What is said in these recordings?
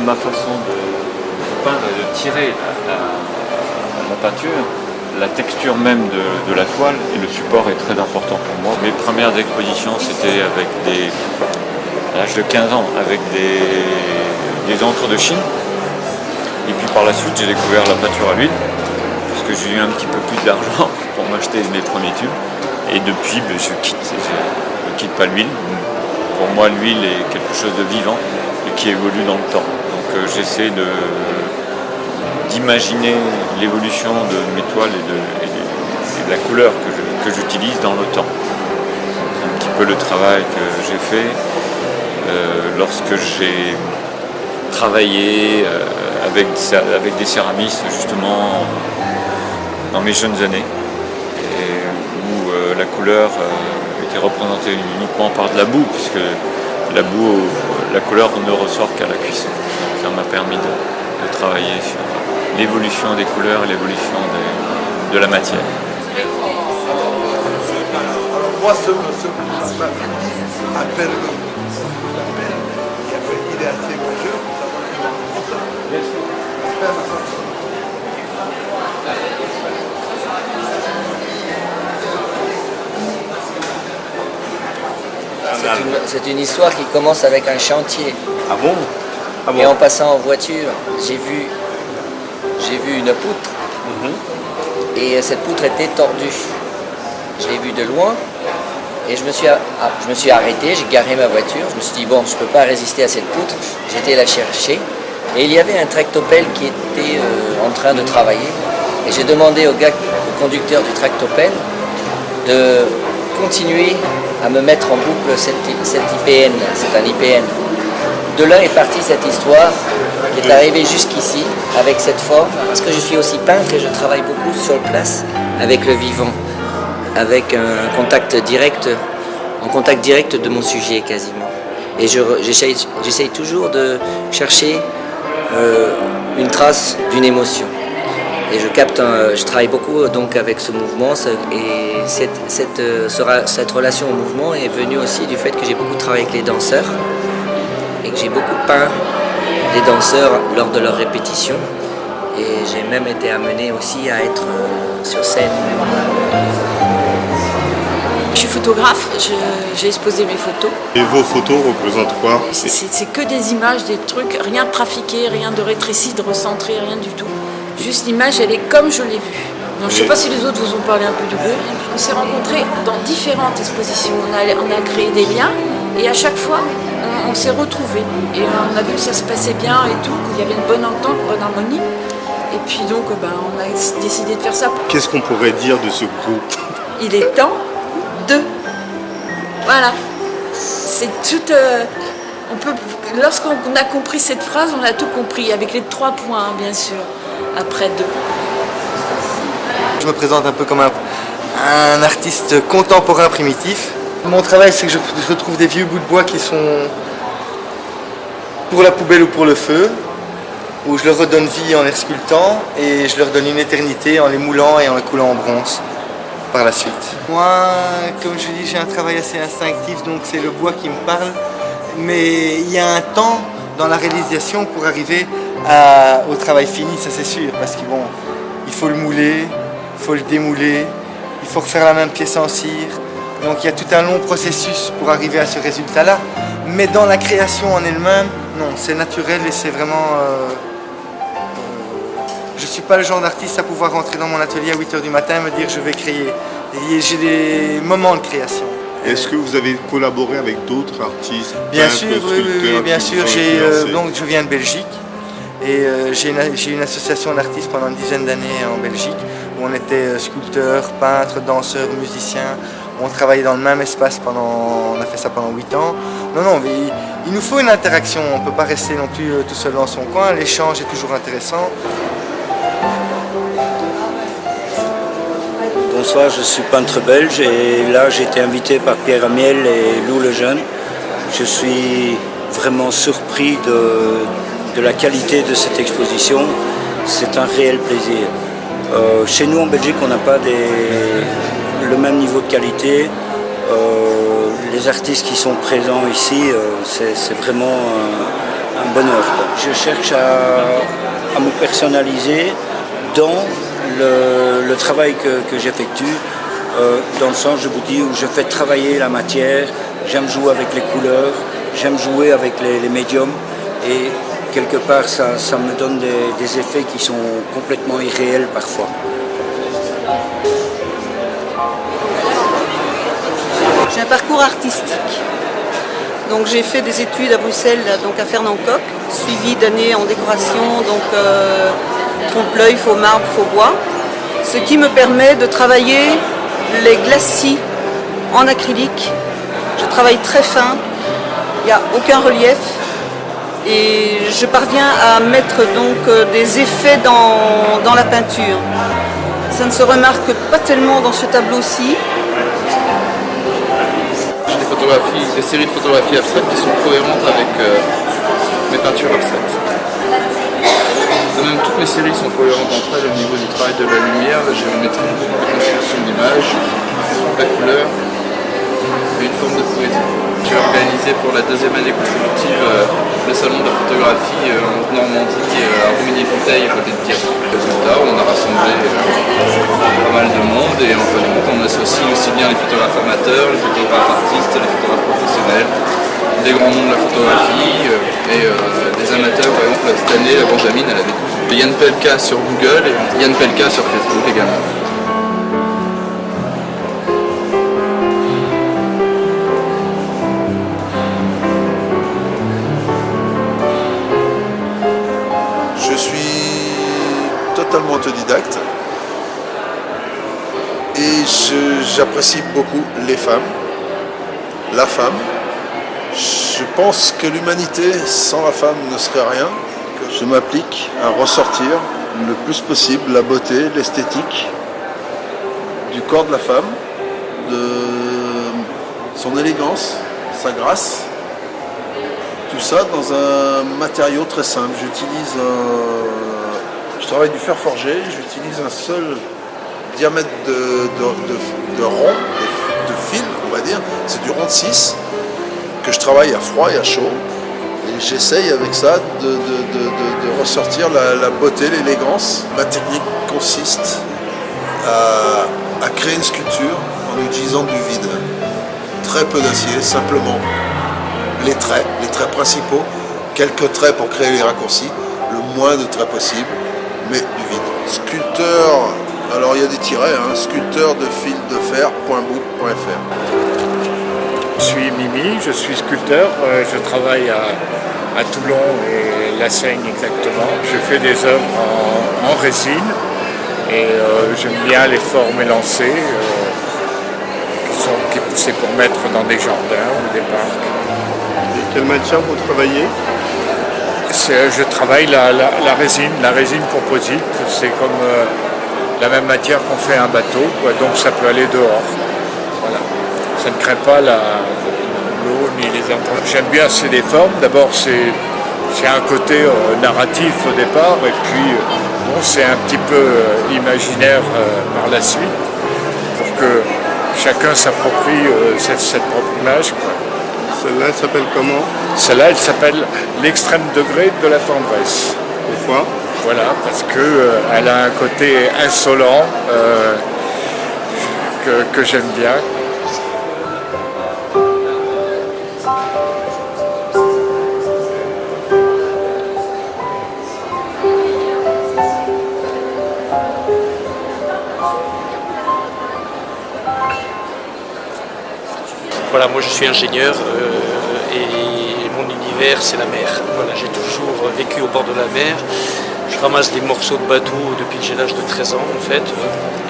Ma façon de peindre et de tirer la peinture, la texture même de la toile et le support est très important pour moi. Mes premières expositions, c'était à l'âge de 15 ans, avec des encres de Chine. Et puis par la suite, j'ai découvert la peinture à l'huile, parce que j'ai eu un petit peu plus d'argent pour m'acheter mes premiers tubes. Et depuis, je quitte pas l'huile. Pour moi, l'huile est quelque chose de vivant et qui évolue dans le temps. Donc j'essaie d'imaginer l'évolution de mes toiles et de la couleur que j'utilise dans le temps. C'est un petit peu le travail que j'ai fait lorsque j'ai travaillé avec des céramistes justement dans mes jeunes années, où la couleur était représentée uniquement par de la boue, puisque la couleur ne ressort qu'à la cuisson. Ça m'a permis de travailler sur l'évolution des couleurs et l'évolution de la matière. Moi, ce appelle il est assez majeur pour savoir. C'est une histoire qui commence avec un chantier. Ah bon? Ah bon? Et en passant en voiture, j'ai vu une poutre. Et cette poutre était tordue. Je l'ai vue de loin et je me suis arrêté, j'ai garé ma voiture. Je me suis dit, bon, je ne peux pas résister à cette poutre. J'étais la chercher. Et il y avait un tractopelle qui était en train de travailler. Et j'ai demandé au conducteur du tractopelle de continuer à me mettre en boucle cette IPN, c'est un IPN. De là est partie cette histoire qui est arrivée jusqu'ici avec cette forme, parce que je suis aussi peintre et je travaille beaucoup sur place avec le vivant, avec un contact direct de mon sujet quasiment. Et j'essaye toujours de chercher une trace d'une émotion. Et je travaille beaucoup donc avec ce mouvement et cette relation au mouvement est venue aussi du fait que j'ai beaucoup travaillé avec les danseurs et que j'ai beaucoup peint les danseurs lors de leurs répétitions. Et j'ai même été amené aussi à être sur scène. Je suis photographe, j'ai exposé mes photos. Et vos photos représentent quoi? C'est que des images, des trucs, rien de trafiqué, rien de rétréci, de recentré, rien du tout. Juste l'image, elle est comme je l'ai vue. Donc, je ne sais pas si les autres vous ont parlé un peu du groupe. On s'est rencontrés dans différentes expositions. On a créé des liens et à chaque fois, on s'est retrouvés. Et on a vu que ça se passait bien et tout, qu'il y avait une bonne entente, une bonne harmonie. Et puis donc, on a décidé de faire ça. Qu'est-ce qu'on pourrait dire de ce groupe? Il est temps de... Voilà. C'est tout... Lorsqu'on a compris cette phrase, on a tout compris, avec les 3 points, hein, bien sûr, après 2. Je me présente un peu comme un artiste contemporain primitif. Mon travail, c'est que je trouve des vieux bouts de bois qui sont pour la poubelle ou pour le feu, où je leur redonne vie en les sculptant et je leur donne une éternité en les moulant et en les coulant en bronze par la suite. Moi, comme je dis, j'ai un travail assez instinctif, donc c'est le bois qui me parle, mais il y a un temps dans la réalisation pour arriver au travail fini, ça c'est sûr, parce que bon, il faut le mouler, il faut le démouler, il faut refaire la même pièce en cire. Donc il y a tout un long processus pour arriver à ce résultat-là. Mais dans la création en elle-même, non, c'est naturel et c'est vraiment... je ne suis pas le genre d'artiste à pouvoir rentrer dans mon atelier à 8 h du matin et me dire je vais créer. J'ai des moments de création. Est-ce que vous avez collaboré avec d'autres artistes? Bien sûr, oui, bien sûr. Donc je viens de Belgique et j'ai une association d'artistes pendant une dizaine d'années en Belgique où on était sculpteurs, peintres, danseurs, musiciens. On travaillait dans le même espace on a fait ça pendant 8 ans. Non, mais il nous faut une interaction. On ne peut pas rester non plus tout seul dans son coin. L'échange est toujours intéressant. Bonsoir, je suis peintre belge et là j'ai été invité par Pierre Amiel et Lou Lejeune. Je suis vraiment surpris de la qualité de cette exposition. C'est un réel plaisir. Chez nous en Belgique, on n'a pas le même niveau de qualité. Les artistes qui sont présents ici, c'est vraiment un bonheur, quoi. Je cherche à me personnaliser dans le travail que j'effectue, dans le sens, je vous dis, où je fais travailler la matière, j'aime jouer avec les couleurs, j'aime jouer avec les médiums, et quelque part ça me donne des effets qui sont complètement irréels parfois. J'ai un parcours artistique. Donc j'ai fait des études à Bruxelles, donc à Fernand-Coq, suivi d'années en décoration, donc trompe-l'œil, faux marbre, faux bois. Ce qui me permet de travailler les glacis en acrylique. Je travaille très fin, il n'y a aucun relief et je parviens à mettre donc des effets dans la peinture. Ça ne se remarque pas tellement dans ce tableau-ci. Des séries de photographies abstraites qui sont cohérentes avec mes peintures abstraites. De même, toutes mes séries sont cohérentes entre elles au niveau du travail de la lumière, la géométrie, la construction d'images, la couleur et une forme de poésie. J'ai organisé pour la deuxième année consécutive le salon de la photographie en Normandie, à Rumilly-Bouteille, à côté de Dieppe. Résultat, on a rassemblé pas mal de monde et en fin de compte, on associe aussi bien les photographes amateurs, les photographes artistes, les photographes professionnels, des grands noms de la photographie et des amateurs. Par exemple, cette année, la Benjamin, elle avait Yann Pelka sur Google et Yann Pelka sur Facebook également. Je suis totalement autodidacte et j'apprécie beaucoup les femmes, la femme. Je pense que l'humanité sans la femme ne serait rien. Je m'applique à ressortir le plus possible la beauté, l'esthétique du corps de la femme, de son élégance, sa grâce. Tout ça dans un matériau très simple. Je travaille du fer forgé, j'utilise un seul diamètre de rond, de fil, on va dire. C'est du rond de 6 que je travaille à froid et à chaud. Et j'essaye avec ça de ressortir la beauté, l'élégance. Ma technique consiste à créer une sculpture en utilisant du vide. Très peu d'acier, simplement les traits principaux, quelques traits pour créer les raccourcis, le moins de traits possible, mais du vide. Sculpteur, alors il y a des tirets, sculpteur de fil de fer.book.fr. Je suis Mimi, je suis sculpteur, je travaille à Toulon et La Seigne exactement. Je fais des œuvres en résine et j'aime bien les formes élancées c'est pour mettre dans des jardins ou des parcs. Et quelle matière vous travaillez? Je travaille la résine composite, c'est comme la même matière qu'on fait un bateau, quoi, donc ça peut aller dehors. Voilà. Ça ne crée pas l'eau ni les intrants. J'aime bien c'est des formes, d'abord c'est un côté narratif au départ et puis bon, c'est un petit peu imaginaire par la suite pour que chacun s'approprie cette propre image. Quoi. Celle-là, elle s'appelle comment? Celle-là, elle s'appelle l'extrême degré de la tendresse. Pourquoi? Voilà, parce qu'elle a un côté insolent que j'aime bien. Voilà, moi je suis ingénieur et mon univers c'est la mer. Voilà, j'ai toujours vécu au bord de la mer. Je ramasse des morceaux de bateau depuis que j'ai l'âge de 13 ans en fait.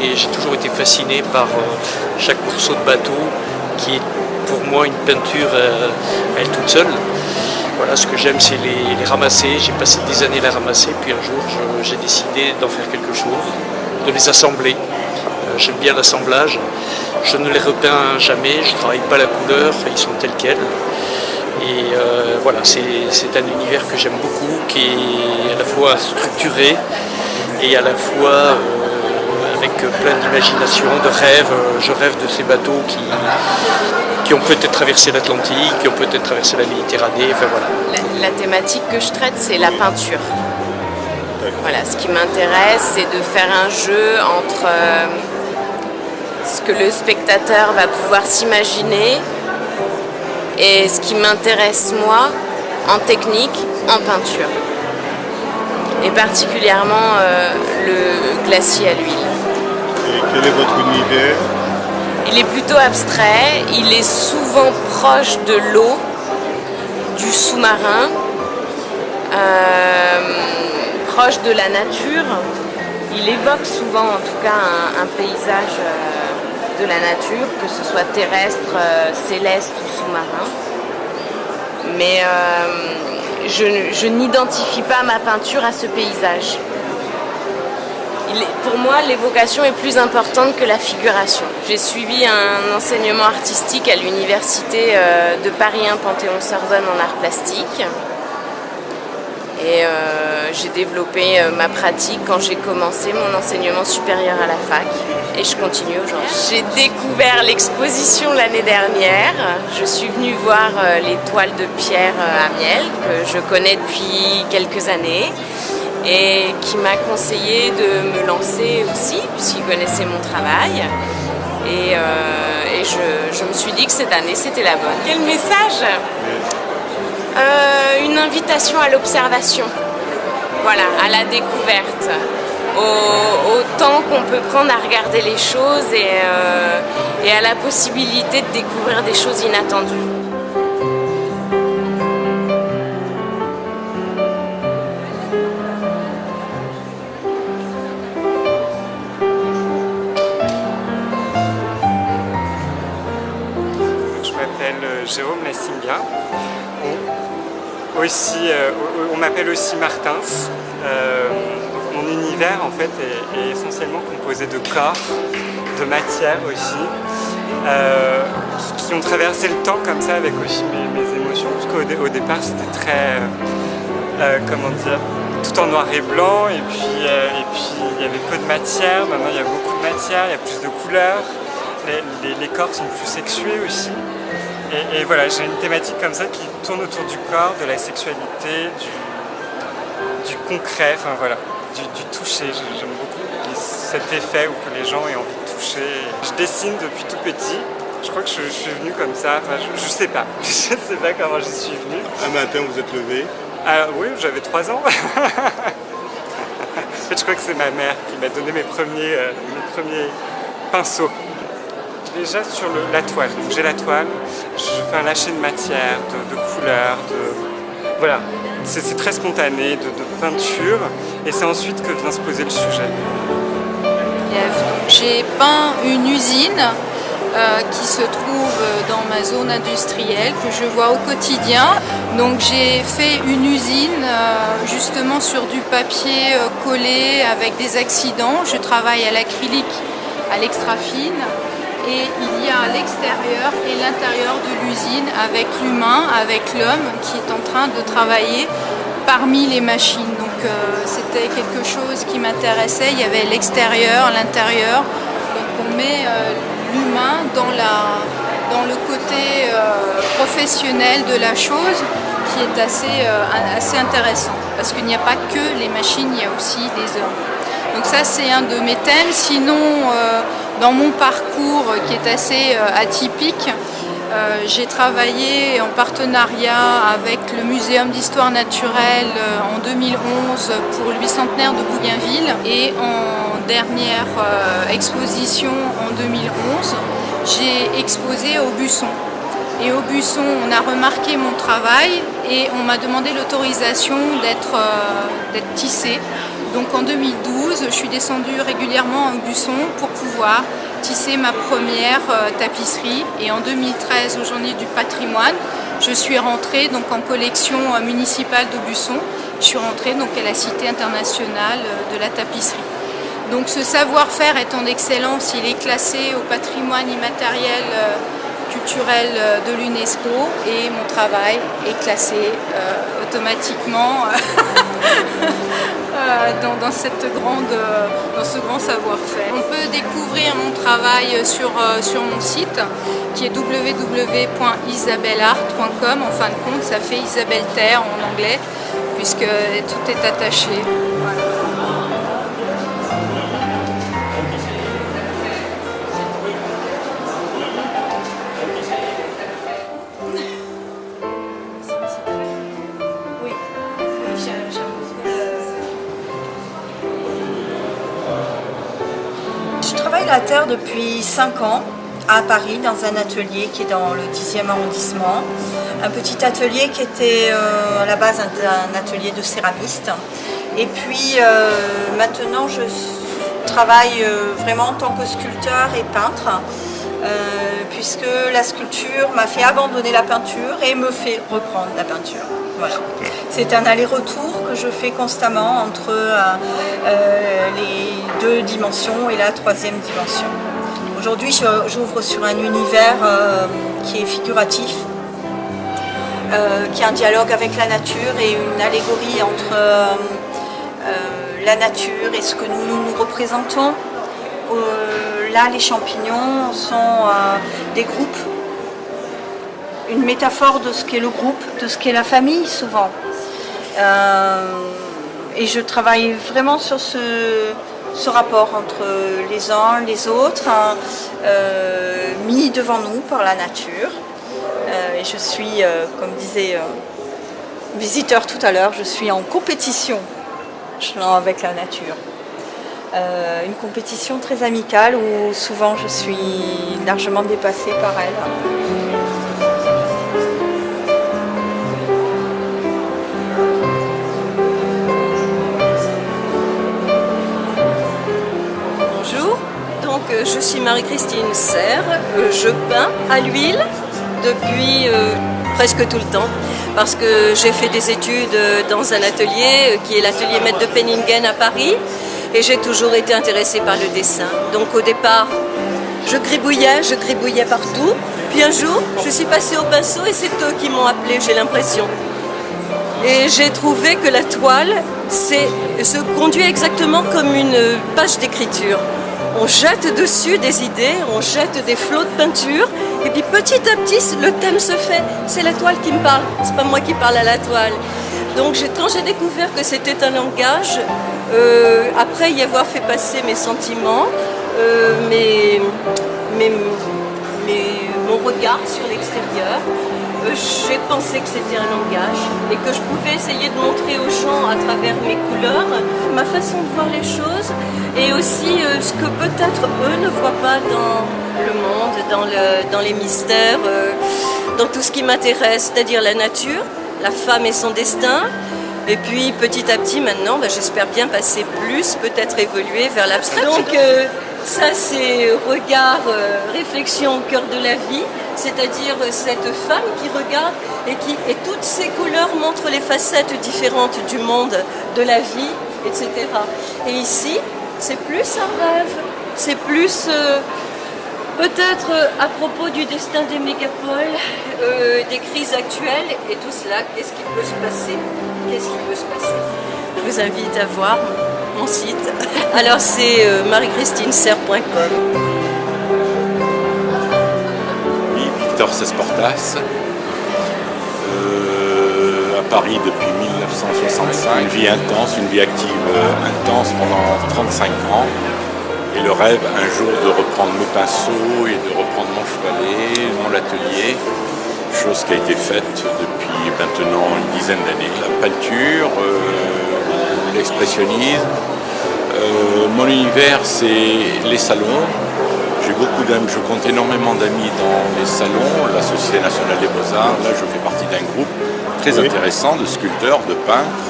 Et j'ai toujours été fasciné par chaque morceau de bateau qui est pour moi une peinture à elle toute seule. Voilà, ce que j'aime c'est les ramasser. J'ai passé des années à les ramasser, puis un jour j'ai décidé d'en faire quelque chose, de les assembler. J'aime bien l'assemblage. Je ne les repeins jamais, je ne travaille pas la couleur, ils sont tels quels. Et voilà, c'est un univers que j'aime beaucoup, qui est à la fois structuré et à la fois avec plein d'imagination, de rêves. Je rêve de ces bateaux qui ont peut-être traversé l'Atlantique, qui ont peut-être traversé la Méditerranée, enfin voilà. La thématique thématique que je traite, c'est la peinture. Voilà, ce qui m'intéresse, c'est de faire un jeu entre ce que le spectateur va pouvoir s'imaginer et ce qui m'intéresse moi en technique, en peinture. Et particulièrement le glacier à l'huile. Et quel est votre univers? Il est plutôt abstrait, il est souvent proche de l'eau, du sous-marin, proche de la nature. Il évoque souvent en tout cas un paysage de la nature, que ce soit terrestre, céleste ou sous-marin. Mais je n'identifie pas ma peinture à ce paysage. Pour moi, l'évocation est plus importante que la figuration. J'ai suivi un enseignement artistique à l'université de Paris 1 Panthéon-Sorbonne en arts plastiques. Et j'ai développé ma pratique quand j'ai commencé mon enseignement supérieur à la fac. Et je continue aujourd'hui. J'ai découvert l'exposition l'année dernière. Je suis venue voir les toiles de Pierre Amiel, que je connais depuis quelques années. Et qui m'a conseillé de me lancer aussi, puisqu'il connaissait mon travail. Et je me suis dit que cette année, c'était la bonne. Quel message ? Une invitation à l'observation, voilà, à la découverte, au temps qu'on peut prendre à regarder les choses et à la possibilité de découvrir des choses inattendues. Jérôme Lassinga. On m'appelle aussi Martins. Mon univers en fait est essentiellement composé de corps, de matière aussi, qui ont traversé le temps comme ça avec aussi mes émotions, parce qu'au départ c'était très, comment dire, tout en noir et blanc, et puis il y avait peu de matière. Maintenant il y a beaucoup de matière, il y a plus de couleurs, les corps sont plus sexués aussi. Et voilà, j'ai une thématique comme ça qui tourne autour du corps, de la sexualité, du concret, enfin voilà, du toucher. J'aime beaucoup cet effet où que les gens aient envie de toucher. Je dessine depuis tout petit. Je crois que je suis venu comme ça. Enfin, je sais pas. Je sais pas comment j'y suis venu. Un matin, vous êtes levé? Oui, j'avais 3 ans. En fait, je crois que c'est ma mère qui m'a donné mes premiers pinceaux. Déjà sur la toile, donc j'ai la toile, je fais un lâcher de matière, de couleurs, voilà, c'est très spontané, de peinture, et c'est ensuite que vient se poser le sujet. J'ai peint une usine qui se trouve dans ma zone industrielle, que je vois au quotidien. Donc j'ai fait une usine justement sur du papier collé avec des accidents. Je travaille à l'acrylique, à l'extra fine. Et il y a l'extérieur et l'intérieur de l'usine avec l'humain, avec l'homme qui est en train de travailler parmi les machines. Donc c'était quelque chose qui m'intéressait. Il y avait l'extérieur, l'intérieur. Donc on met l'humain dans le côté professionnel de la chose qui est assez intéressant. Parce qu'il n'y a pas que les machines, il y a aussi des hommes. Donc ça c'est un de mes thèmes. Sinon, dans mon parcours qui est assez atypique, j'ai travaillé en partenariat avec le Muséum d'Histoire Naturelle en 2011 pour le bicentenaire de Bougainville et en dernière exposition en 2011, j'ai exposé au Busson. Et au Busson, on a remarqué mon travail et on m'a demandé l'autorisation d'être tissée. Donc en 2012, je suis descendue régulièrement au Busson pour pouvoir tisser ma première tapisserie. Et en 2013, au Journée du patrimoine, je suis rentrée donc en collection municipale de Busson. Je suis rentrée donc à la Cité internationale de la tapisserie. Donc ce savoir-faire étant d'excellence, il est classé au patrimoine immatériel culturel de l'UNESCO et mon travail est classé automatiquement dans ce grand savoir-faire. On peut découvrir mon travail sur mon site qui est www.isabelleart.com. En fin de compte, ça fait Isabelle Terre en anglais puisque tout est attaché. Voilà. Je travaille la terre depuis 5 ans à Paris dans un atelier qui est dans le 10e arrondissement. Un petit atelier qui était à la base un atelier de céramiste. Et puis maintenant je travaille vraiment en tant que sculpteur et peintre puisque la sculpture m'a fait abandonner la peinture et me fait reprendre la peinture. Voilà. C'est un aller-retour que je fais constamment entre les 2 dimensions et la 3e dimension. Aujourd'hui, j'ouvre sur un univers qui est figuratif, qui est un dialogue avec la nature et une allégorie entre la nature et ce que nous représentons. Là, les champignons sont des groupes, une métaphore de ce qu'est le groupe, de ce qu'est la famille souvent. Et je travaille vraiment sur ce rapport entre les uns et les autres, mis devant nous par la nature. Et je suis, comme disait visiteur tout à l'heure, je suis en compétition avec la nature. Une compétition très amicale où souvent je suis largement dépassée par elle. Je suis Marie-Christine Serre, je peins à l'huile depuis presque tout le temps parce que j'ai fait des études dans un atelier qui est l'atelier Maître de Penningen à Paris et j'ai toujours été intéressée par le dessin. Donc au départ, je gribouillais partout, puis un jour je suis passée au pinceau et c'est eux qui m'ont appelée, j'ai l'impression. Et j'ai trouvé que la toile se conduit exactement comme une page d'écriture. On jette dessus des idées, on jette des flots de peinture, et puis petit à petit, le thème se fait. C'est la toile qui me parle, c'est pas moi qui parle à la toile. Donc quand j'ai découvert que c'était un langage, après y avoir fait passer mes sentiments, mon regard sur l'extérieur, j'ai pensé que c'était un langage et que je pouvais essayer de montrer aux gens à travers mes couleurs ma façon de voir les choses et aussi ce que peut-être eux ne voient pas dans le monde, dans les mystères, dans tout ce qui m'intéresse, c'est-à-dire la nature, la femme et son destin. Et puis petit à petit maintenant, j'espère bien passer plus, peut-être évoluer vers l'abstrait. Donc ça c'est regard, réflexion au cœur de la vie, c'est-à-dire cette femme qui regarde et toutes ces couleurs montrent les facettes différentes du monde, de la vie, etc. Et ici, c'est plus un rêve, c'est plus peut-être à propos du destin des mégapoles, des crises actuelles et tout cela, qu'est-ce qui peut se passer? Je vous invite à voir mon site. Alors c'est mariechristineserre.com. Oui, Victor Cesportas, à Paris depuis 1965, une vie intense, une vie active intense pendant 35 ans. Et le rêve un jour de reprendre mes pinceaux et de reprendre mon chevalet, mon atelier, chose qui a été faite depuis maintenant une dizaine d'années. La peinture, l'expressionnisme, mon univers c'est les salons. J'ai beaucoup d'amis, je compte énormément d'amis dans les salons, la Société nationale des beaux-arts. Là je fais partie d'un groupe très intéressant de sculpteurs, de peintres,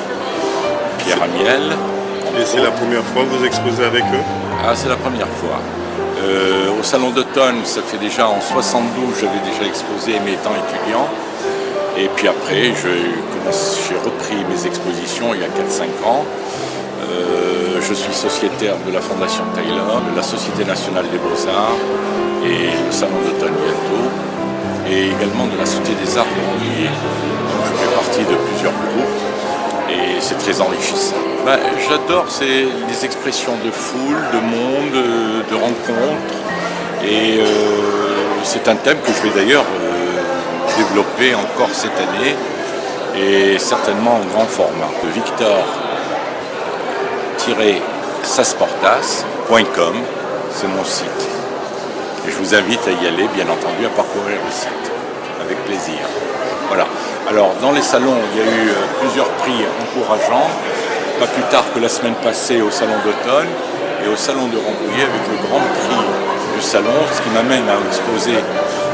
Pierre Amiel. Et c'est la première fois que vous exposez avec eux? Ah, c'est la première fois. Au Salon d'automne, ça fait déjà en 72, j'avais déjà exposé mes temps étudiants. Et puis après, j'ai repris mes expositions il y a 4-5 ans. Je suis sociétaire de la Fondation Taylor, de la Société nationale des beaux-arts et le Salon d'automne bientôt. Et également de la Société des arts de Montpellier. Donc je fais partie de plusieurs groupes. Et c'est très enrichissant. J'adore les expressions de foule, de monde, de rencontres. Et c'est un thème que je vais d'ailleurs développer encore cette année et certainement en grand format. Victor-sasportas.com, c'est mon site. Et je vous invite à y aller, bien entendu, à parcourir le site, avec plaisir. Voilà. Alors, dans les salons, il y a eu plusieurs prix encourageants, pas plus tard que la semaine passée au Salon d'automne et au Salon de Rambouillet avec le grand prix du salon, ce qui m'amène à exposer,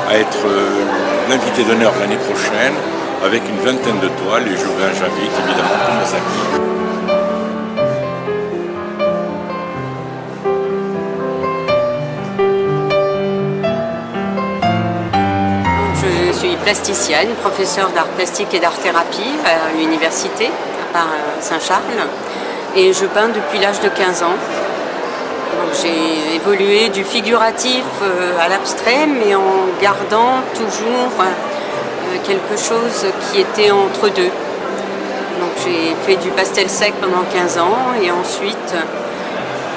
à être l'invité d'honneur l'année prochaine, avec une vingtaine de toiles, et j'invite évidemment tous mes amis. Je suis plasticienne, professeure d'art plastique et d'art-thérapie à l'université, à Saint-Charles, et je peins depuis l'âge de 15 ans. J'ai évolué du figuratif à l'abstrait, mais en gardant toujours quelque chose qui était entre deux. Donc j'ai fait du pastel sec pendant 15 ans et ensuite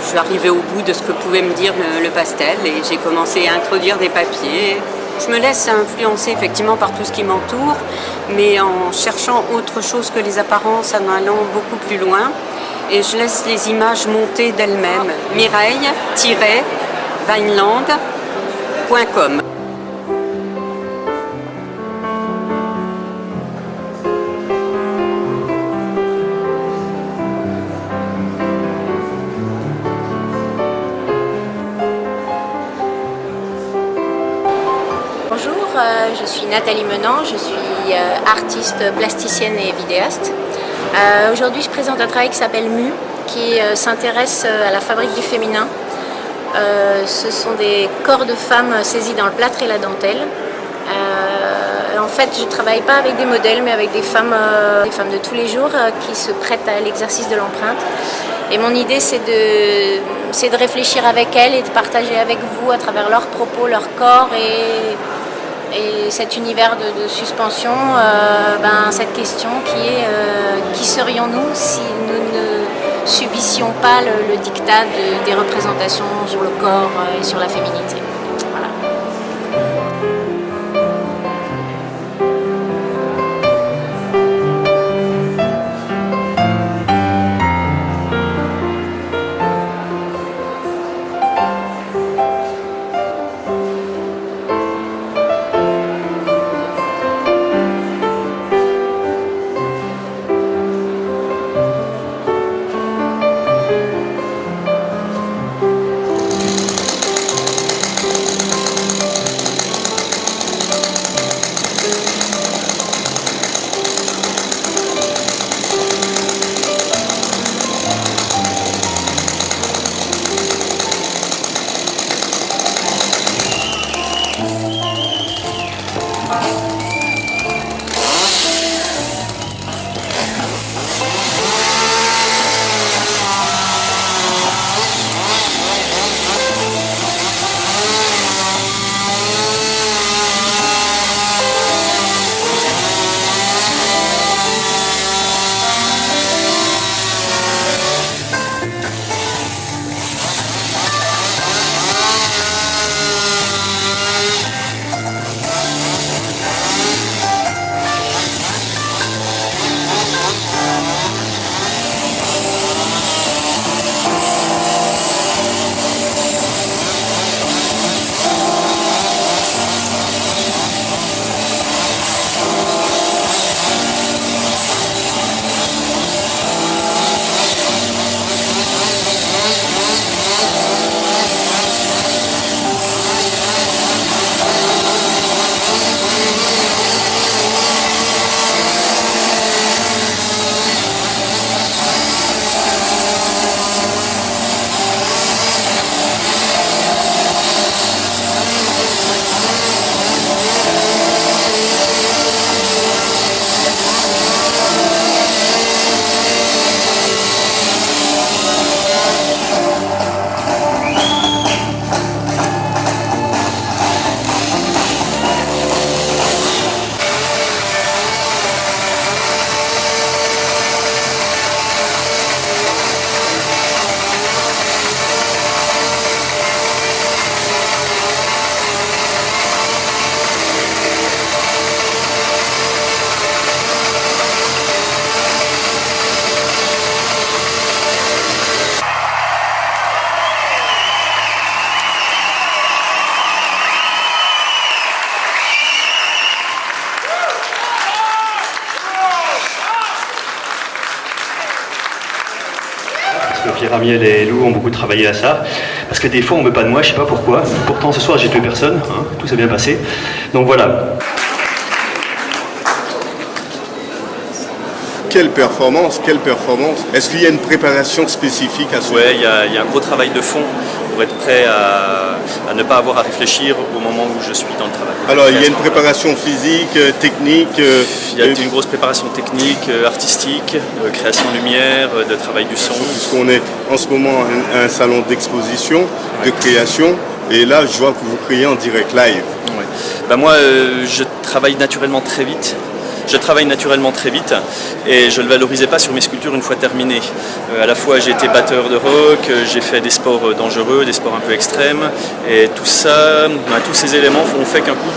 je suis arrivée au bout de ce que pouvait me dire le pastel et j'ai commencé à introduire des papiers. Je me laisse influencer effectivement par tout ce qui m'entoure, mais en cherchant autre chose que les apparences, en allant beaucoup plus loin. Et je laisse les images monter d'elles-mêmes. Mireille-Vineland.com. Bonjour, je suis Nathalie Menant, je suis artiste plasticienne et vidéaste. Aujourd'hui, je présente un travail qui s'appelle Mu, qui s'intéresse à la fabrique du féminin. Ce sont des corps de femmes saisis dans le plâtre et la dentelle. En fait, je ne travaille pas avec des modèles, mais avec des femmes de tous les jours qui se prêtent à l'exercice de l'empreinte. Et mon idée, c'est de réfléchir avec elles et de partager avec vous à travers leurs propos, leur corps et cet univers de suspension, cette question qui est qui serions-nous si nous ne subissions pas le diktat des représentations sur le corps et sur la féminité. Voilà. Pierre Amiel et Lou ont beaucoup travaillé à ça. Parce que des fois, on ne veut pas de moi, je ne sais pas pourquoi. Pourtant, ce soir, j'ai tué personne. Hein, tout s'est bien passé. Donc voilà. Quelle performance, quelle performance. Est-ce qu'il y a une préparation spécifique à ce Ouais, il y a un gros travail de fond pour être prêt à ne pas avoir à réfléchir au moment où je suis dans le travail. Alors, il y a une préparation physique, technique. Il y a une grosse préparation technique, artistique, création lumière, de travail du son. Puisqu'on est en ce moment à un salon d'exposition, de création, et là, je vois que vous créez en direct live. Ouais. Ben moi, je travaille naturellement très vite. Et je ne le valorisais pas sur mes sculptures une fois terminées. À la fois j'ai été batteur de rock, j'ai fait des sports dangereux, des sports un peu extrêmes, et tout ça, tous ces éléments ont fait qu'un coup,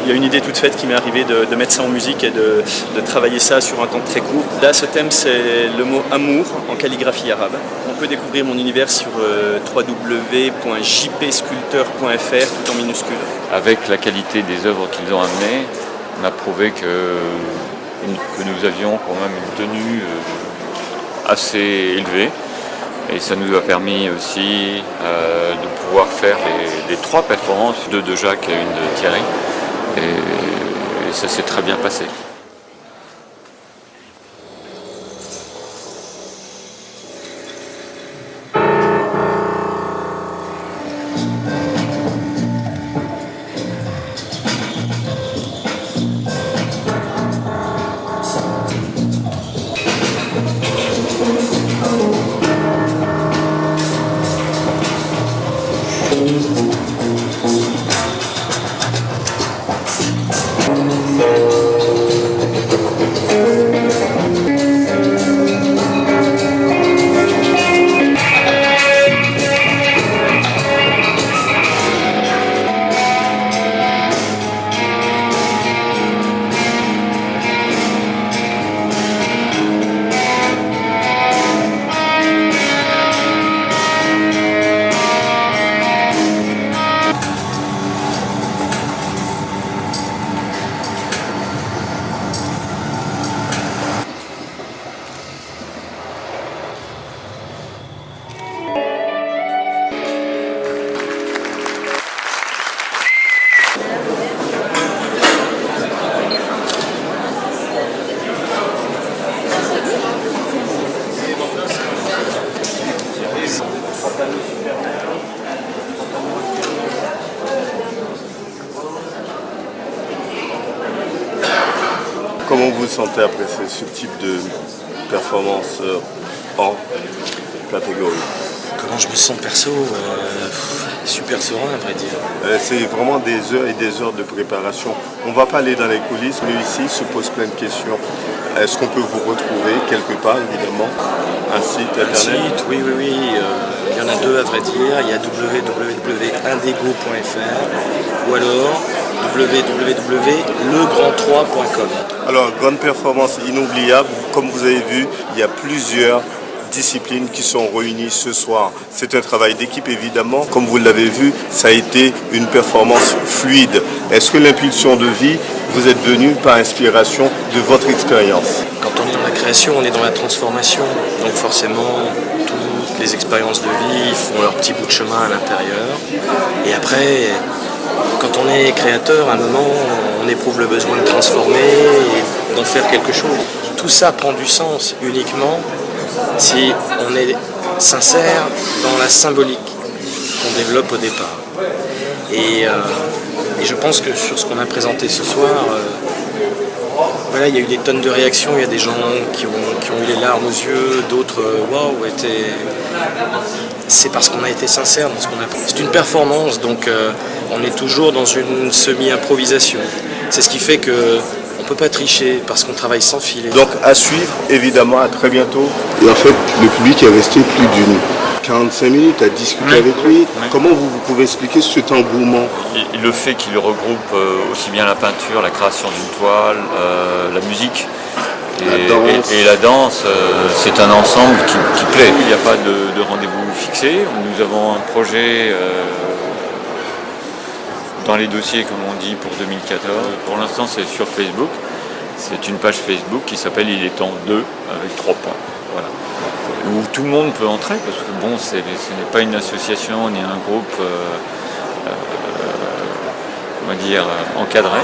il y a une idée toute faite qui m'est arrivée de mettre ça en musique et de travailler ça sur un temps très court. Là, ce thème, c'est le mot amour en calligraphie arabe. On peut découvrir mon univers sur www.jpsculpteur.fr tout en minuscule. Avec la qualité des œuvres qu'ils ont amenées, on a prouvé que nous avions quand même une tenue assez élevée, et ça nous a permis aussi de pouvoir faire les 3 performances, 2 de Jacques et une de Thierry, et ça s'est très bien passé. Comment vous vous sentez après ce type de performance en catégorie? Comment je me sens perso? Super serein, à vrai dire. C'est vraiment des heures et des heures de préparation. On ne va pas aller dans les coulisses, mais ici se pose plein de questions. Est-ce qu'on peut vous retrouver quelque part, évidemment? Un site internet? Un site, oui. Il y en a 2 à vrai dire. Il y a www.indego.fr ou alors www.legrand3.com. Alors, grande performance inoubliable. Comme vous avez vu, il y a plusieurs disciplines qui sont réunies ce soir. C'est un travail d'équipe évidemment. Comme vous l'avez vu, ça a été une performance fluide. Est-ce que l'impulsion de vie vous êtes venu par inspiration de votre expérience? Quand on est dans la création, on est dans la transformation. Donc forcément, toutes les expériences de vie font leur petit bout de chemin à l'intérieur. Et après, quand on est créateur, à un moment, on éprouve le besoin de transformer et d'en faire quelque chose. Tout ça prend du sens uniquement si on est sincère dans la symbolique qu'on développe au départ. Et je pense que sur ce qu'on a présenté ce soir, voilà, il y a eu des tonnes de réactions, il y a des gens qui ont eu les larmes aux yeux, d'autres waouh, c'est parce qu'on a été sincère dans ce qu'on a fait. C'est une performance, donc on est toujours dans une semi-improvisation. C'est ce qui fait que on ne peut pas tricher parce qu'on travaille sans filet. Donc à suivre, évidemment, à très bientôt. Et en fait, le public est resté plus d'une 45 minutes à discuter avec lui. Comment vous pouvez expliquer cet engouement? Le fait qu'il regroupe aussi bien la peinture, la création d'une toile, la musique et la danse, c'est un ensemble qui plaît. Il n'y a pas de rendez-vous fixé. Nous avons un projet dans les dossiers, comme on dit, pour 2014. Pour l'instant, c'est sur Facebook. C'est une page Facebook qui s'appelle Il est temps 2 avec 3 points. voilà. Où tout le monde peut entrer, parce que bon, ce n'est pas une association ni un groupe, on va dire, encadré.